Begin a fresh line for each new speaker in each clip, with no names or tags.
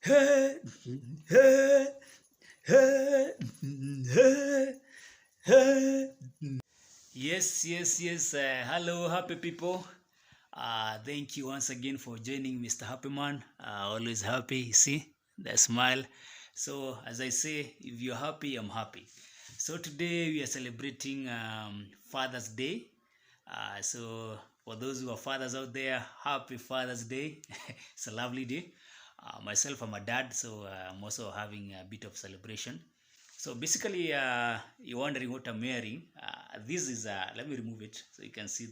Hey, hey, hey, hey, hey. Yes. Hello, happy people. Thank you once again for joining Mr. Happy Man. Always happy. You see the smile. So, as I say, if you're happy, I'm happy. So today we are celebrating Father's Day. So for those who are fathers out there, happy Father's Day. It's a lovely day. Myself, I'm a dad, so I'm also having a bit of celebration. So basically, you're wondering what I'm wearing. This is, let me remove it so you can see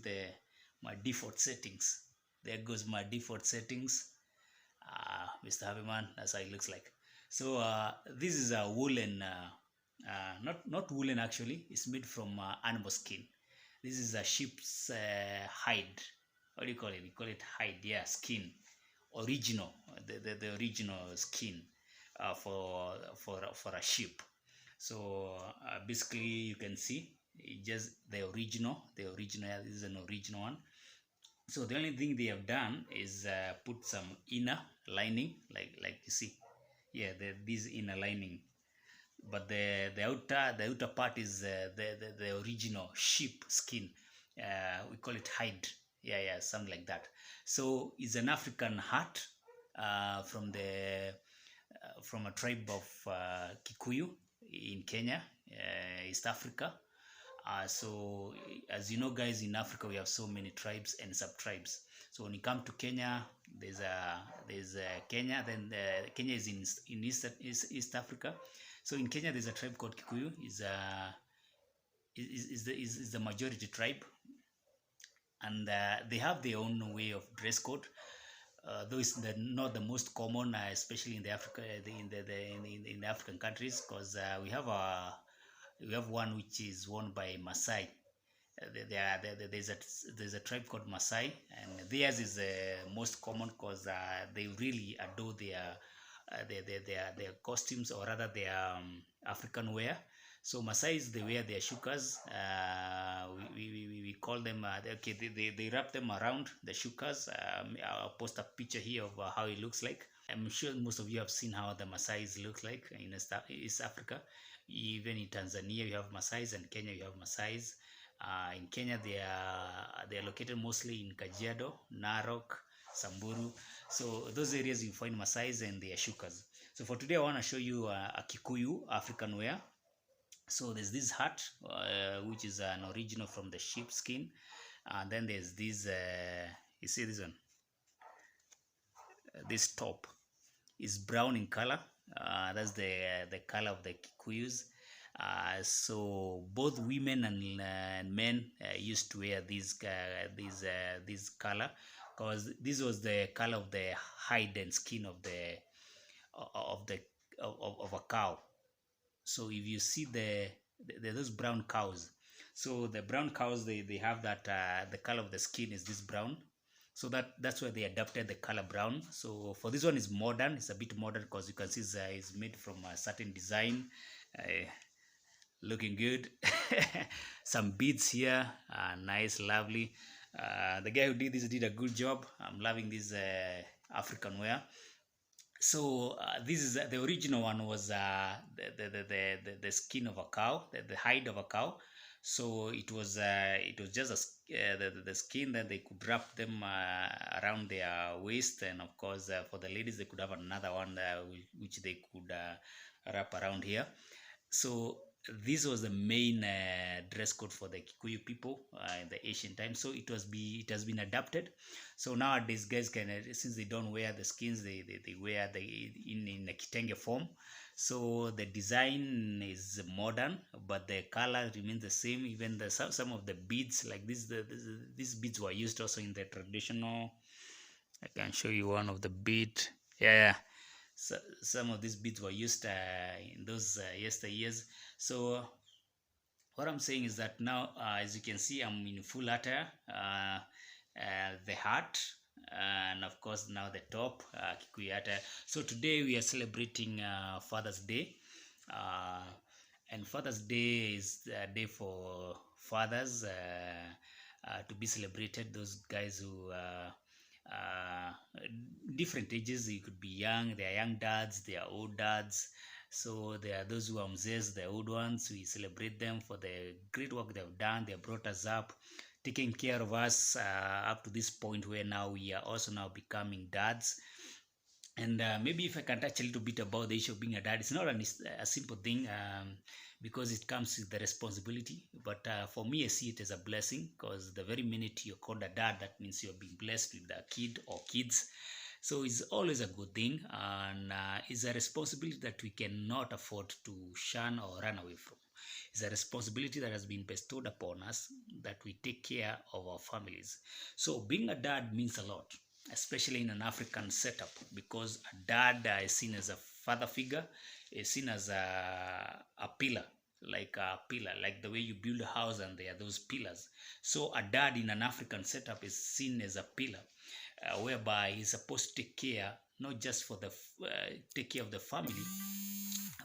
my default settings. There goes my default settings. Mr. Happyman, that's how it looks like. So this is a woolen, not woolen actually. It's made from animal skin. This is a sheep's hide. What do you call it? You call it hide, yeah, skin. Original, the original skin for a sheep. So basically, you can see just the original. The original, this is an original one. So the only thing they have done is put some inner lining, like you see, yeah, this inner lining. But the outer part is the original sheep skin. We call it hide. Yeah, something like that. So it's an African hat from a tribe of Kikuyu in Kenya, East Africa. So as you know, guys, in Africa we have so many tribes and sub-tribes. So when you come to Kenya, there's Kenya. Then Kenya is in East Africa. So in Kenya, there's a tribe called Kikuyu. Is the majority tribe, and they have their own way of dress code. Though it's not the most common, especially in the Africa, in the African countries, because we have one which is worn by Maasai. There's a tribe called Maasai, and theirs is the most common because they really adore their costumes, or rather their African wear. So Maasais, they wear their shukas. We call them, okay, they wrap them around the shukas. I'll post a picture here of how it looks like. I'm sure most of you have seen how the Maasais look like in East Africa. Even in Tanzania, you have Maasais, and Kenya, you have Maasais. In Kenya, they are located mostly in Kajiado, Narok, Samburu. So those areas you find Maasais and their shukas. So for today, I want to show you a Kikuyu African wear. So there's this hat, which is an original from the sheep skin, and then there's this. You see this one? This top is brown in color. That's the color of the Kikuyus. So both women and men used to wear this color, because this was the color of the hide and skin of the of a cow. So if you see those brown cows, so the brown cows, they have that the color of the skin is this brown. So that's why they adapted the color brown. So for this one is modern. It's a bit modern because you can see it's made from a certain design. Uh, Looking good. Some beads here, nice, lovely. The guy who did this did a good job. I'm loving this African wear. So this is the original one was the skin of a cow, the hide of a cow. So it was just the skin that they could wrap them around their waist, and of course for the ladies they could have another one which they could wrap around here. So this was the main dress code for the Kikuyu people in the ancient times. So it has been adapted. So nowadays, guys can since they don't wear the skins, they wear in a kitenge form. So the design is modern, but the color remains the same. Even some of the beads like these beads were used also in the traditional. I can show you one of the bead. Yeah. So some of these beads were used in those yesteryears. So what I'm saying is that now, as you can see, I'm in full attire. The hat, and of course now the top, Kikuyu attire. So today we are celebrating Father's Day, uh, and Father's Day is a day for fathers to be celebrated. Those guys who uh, different ages. You could be young, they are young dads, they are old dads. So there are those who are mzes, the old ones. We celebrate them for the great work they've done. They brought us up, taking care of us up to this point where now we are also now becoming dads. And maybe if I can touch a little bit about the issue of being a dad, it's not a simple thing, because it comes with the responsibility. But for me, I see it as a blessing, because the very minute you're called a dad, that means you're being blessed with a kid or kids. So it's always a good thing, and it's a responsibility that we cannot afford to shun or run away from. It's a responsibility that has been bestowed upon us, that we take care of our families. So being a dad means a lot, especially in an African setup, because a dad is seen as a father figure, is seen as a pillar, like the way you build a house and there are those pillars. So a dad in an African setup is seen as a pillar, whereby he's supposed to take care, not just for the take care of the family,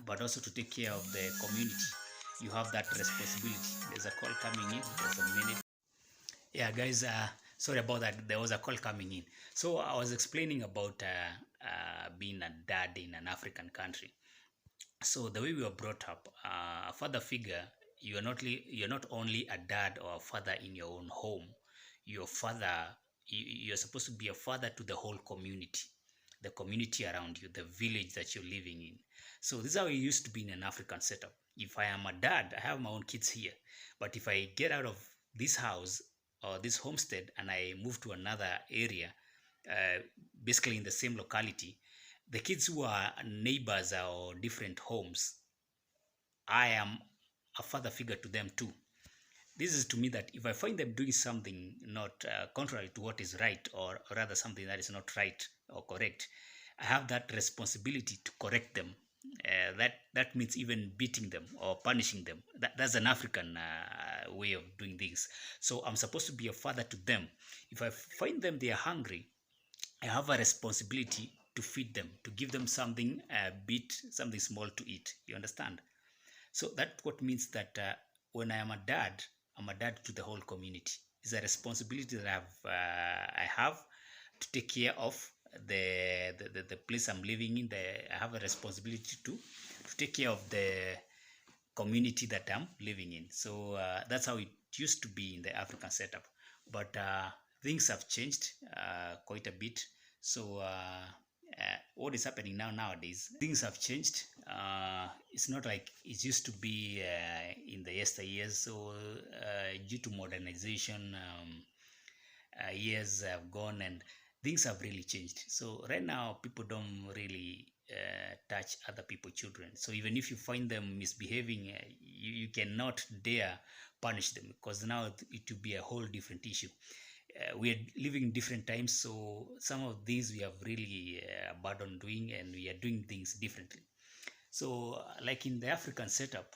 but also to take care of the community. You have that responsibility. There's a call coming in. There's a minute. Yeah, guys, sorry about that. There was a call coming in. So I was explaining about being a dad in an African country. So the way we were brought up, a father figure, you're not only a dad or a father in your own home. Your father, you're supposed to be a father to the whole community, the community around you, the village that you're living in. So this is how it used to be in an African setup. If I am a dad, I have my own kids here. But if I get out of this house or this homestead and I move to another area, uh, basically in the same locality, the kids who are neighbors or different homes, I am a father figure to them too. This is to me that if I find them doing something not contrary to what is right, or rather something that is not right or correct, I have that responsibility to correct them. That means even beating them or punishing them. That's an African way of doing things. So I'm supposed to be a father to them. If I find them they are hungry, I have a responsibility to feed them, to give them something, bit something small to eat. You understand? So that what means that when I am a dad, I'm a dad to the whole community. It's a responsibility that I have to take care of the place I'm living in. I have a responsibility to take care of the community that I'm living in. So that's how it used to be in the African setup. But things have changed quite a bit. So what is happening nowadays? Things have changed. It's not like it used to be in the yesteryears. So due to modernization, years have gone and things have really changed. So right now, people don't really touch other people's children. So even if you find them misbehaving, you cannot dare punish them, because now it will be a whole different issue. We are living in different times, so some of these we have really abandoned doing, and we are doing things differently. So like in the African setup,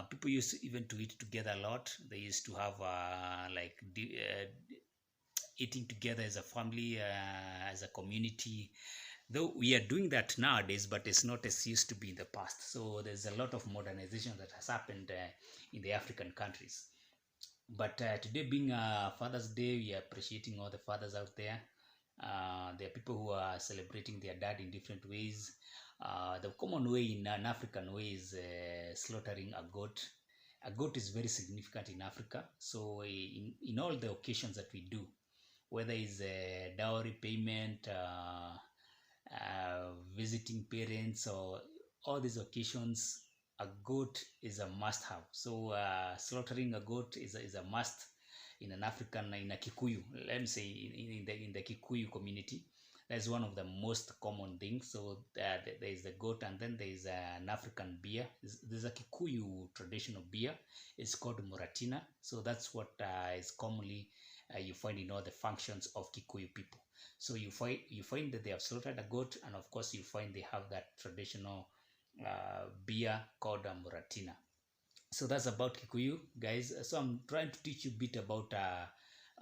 people used to even to eat together a lot. They used to have eating together as a family, as a community. Though we are doing that nowadays, but it's not as used to be in the past. So there's a lot of modernization that has happened in the African countries. But today being Father's Day, we are appreciating all the fathers out there. There are people who are celebrating their dad in different ways. The common way in an African way is slaughtering a goat. A goat is very significant in Africa. So in all the occasions that we do, whether it's a dowry payment, visiting parents, or all these occasions, a goat is a must have. So slaughtering a goat is a must in an African, in a Kikuyu, let me say in the Kikuyu community. That's one of the most common things. So there is the goat, and then there is an African beer. There's a Kikuyu traditional beer. It's called Muratina. So that's what is commonly you find in all the functions of Kikuyu people. So you find that they have slaughtered a goat, and of course you find they have that traditional beer called Muratina. So that's about Kikuyu, guys. So I'm trying to teach you a bit about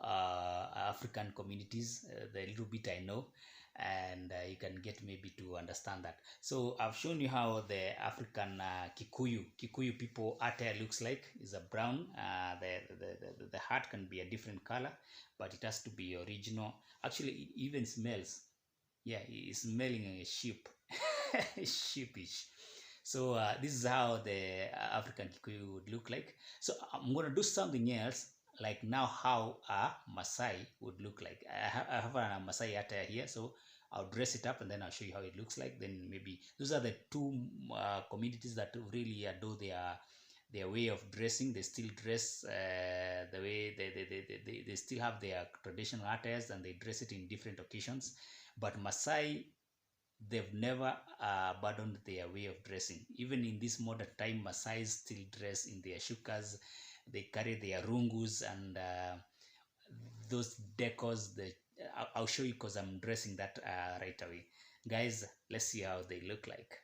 African communities, the little bit I know. and you can get maybe to understand that. So I've shown you how the African Kikuyu people attire looks like. Is a brown. The hat can be a different color, but it has to be original. Actually, it even smells. Yeah, it's smelling a sheep, sheepish. So this is how the African Kikuyu would look like. So I'm gonna do something else, like now how a Masai would look like. I have a Masai attire here, so I'll dress it up and then I'll show you how it looks like. Then maybe those are the two communities that really adore their way of dressing. They still dress the way they still have their traditional attires, and they dress it in different occasions. But Masai, they've never abandoned their way of dressing. Even in this modern time, Masai still dress in their shukas. They carry their rungus and those decors. I'll show you because I'm dressing that right away. Guys, let's see how they look like.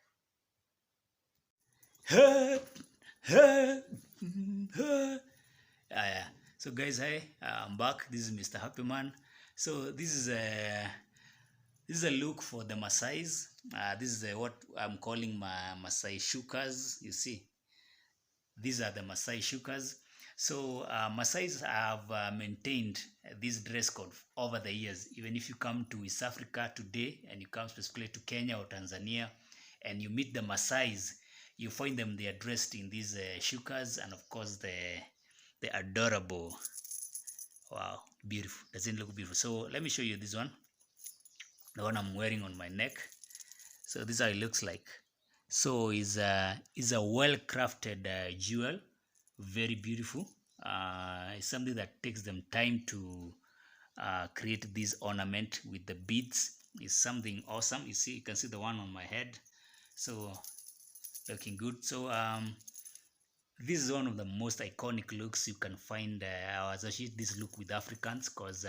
Yeah. So guys, hi, I'm back. This is Mr. Happy Man. So this is a look for the Masais. This is what I'm calling my Masai shukas. You see, these are the Masai shukas. So Masais have maintained this dress code over the years. Even if you come to East Africa today and you come specifically to Kenya or Tanzania and you meet the Masais, you find them, they are dressed in these shukas, and of course the adorable. Wow, beautiful. Doesn't it look beautiful? So let me show you this one, the one I'm wearing on my neck. So this is how it looks like. So is a well crafted jewel, very beautiful. It's something that takes them time to create this ornament with the beads. Is something awesome. You see, you can see the one on my head. So looking good. So this is one of the most iconic looks you can find. I associate this look with Africans because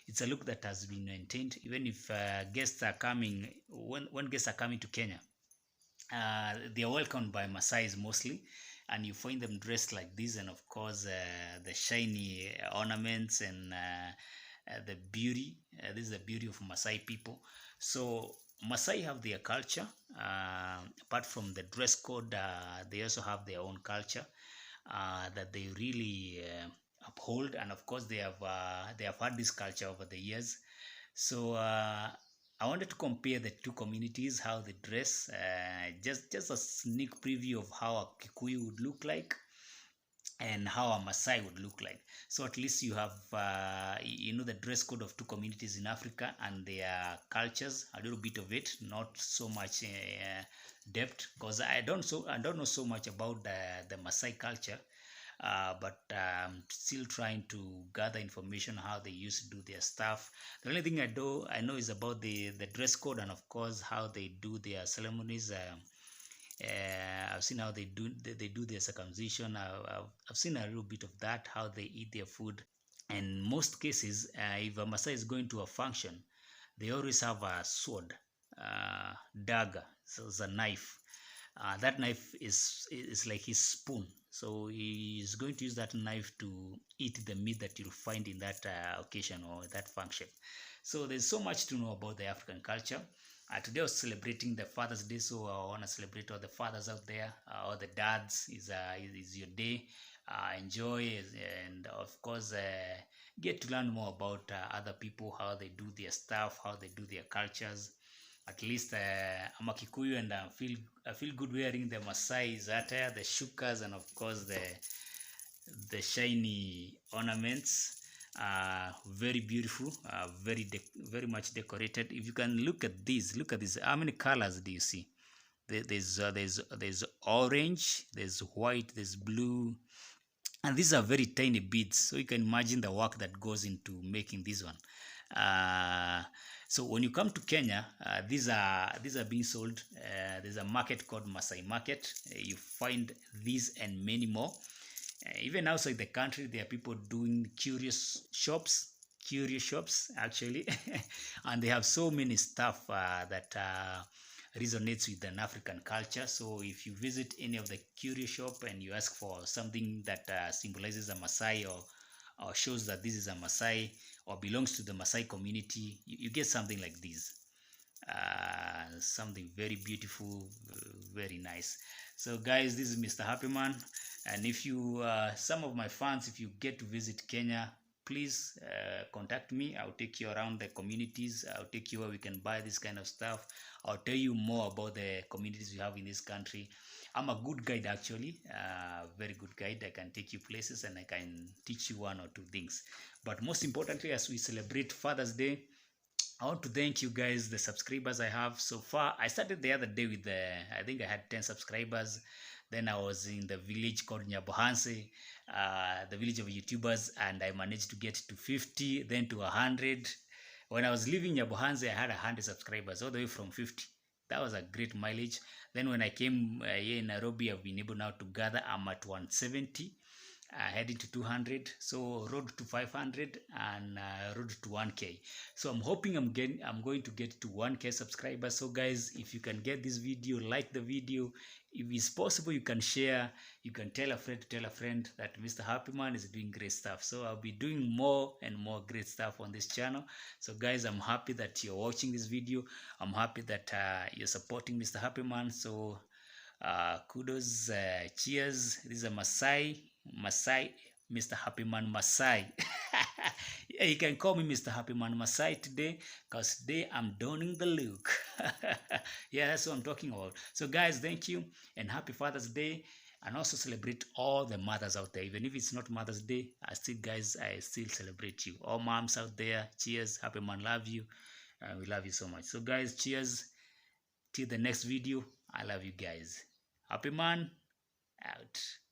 it's a look that has been maintained. Even if guests are coming, when guests are coming to Kenya, they are welcomed by Maasais mostly, and you find them dressed like this, and of course the shiny ornaments and the beauty. This is the beauty of Maasai people. So Maasai have their culture. Apart from the dress code, they also have their own culture that they really uphold, and of course they have had this culture over the years. So I wanted to compare the two communities, how they dress, just a sneak preview of how a Kikuyu would look like and how a Maasai would look like. So at least you have, the dress code of two communities in Africa and their cultures, a little bit of it, not so much depth, because I don't know so much about the Maasai culture. But still trying to gather information how they used to do their stuff. The only thing I know is about the dress code, and of course how they do their ceremonies. I've seen how they do their circumcision. I've seen a little bit of that, how they eat their food. In most cases, if a Maasai is going to a function, they always have a sword, dagger, so it's a knife. That knife is like his spoon. So he's going to use that knife to eat the meat that you'll find in that occasion or that function. So there's so much to know about the African culture. Today I was celebrating the Father's Day, so I want to celebrate all the fathers out there, all the dads. Is your day. Enjoy, and of course get to learn more about other people, how they do their stuff, how they do their cultures. At least I'm a Kikuyu, and I feel good wearing the Maasai's attire, the shukas, and of course the shiny ornaments. Very beautiful, very much decorated. If you can look at this, How many colors do you see? There's orange, there's white, there's blue, and these are very tiny beads. So you can imagine the work that goes into making this one. So when you come to Kenya, these are being sold. There's a market called Masai Market. You find these and many more. Even outside the country, there are people doing curious shops actually, and they have so many stuff that resonates with an African culture. So if you visit any of the curio shop and you ask for something that symbolizes a Maasai, or shows that this is a Maasai or belongs to the Maasai community, you get something like this. something very beautiful, very nice. So guys, this is Mr. Happy Man, and if you some of my fans, if you get to visit Kenya, please contact me. I'll take you around the communities. I'll take you where we can buy this kind of stuff. I'll tell you more about the communities we have in this country. I'm a good guide, actually, very good guide. I can take you places and I can teach you one or two things. But most importantly, as we celebrate Father's Day, I want to thank you guys, the subscribers I have so far. I started the other day with I think I had 10 subscribers. Then I was in the village called Nyabohanse, the village of YouTubers, and I managed to get to 50, then to 100. When I was living in Nyabohanse, I had 100 subscribers, all the way from 50. That was a great mileage. Then when I came here in Nairobi, I've been able now to gather. I'm at 170. Heading to 200, so road to 500 and road to 1k. So I'm hoping I'm going to get to 1k subscribers. So guys, if you can get this video, like the video. If it's possible, you can share, you can tell a friend that Mr. Happy Man is doing great stuff. So I'll be doing more and more great stuff on this channel. So guys, I'm happy that you're watching this video. I'm happy that you're supporting Mr. Happy Man. So kudos, cheers. This is a Masai, Mr. Happy Man Masai. Yeah, you can call me Mr. Happy Man Masai today, because today I'm donning the look. Yeah, that's what I'm talking about. So guys, thank you and happy Father's Day. And also celebrate all the mothers out there. Even if it's not Mother's Day, I still celebrate you. All moms out there, cheers. Happy Man, love you. We love you so much. So guys, cheers. Till the next video, I love you guys. Happy Man out.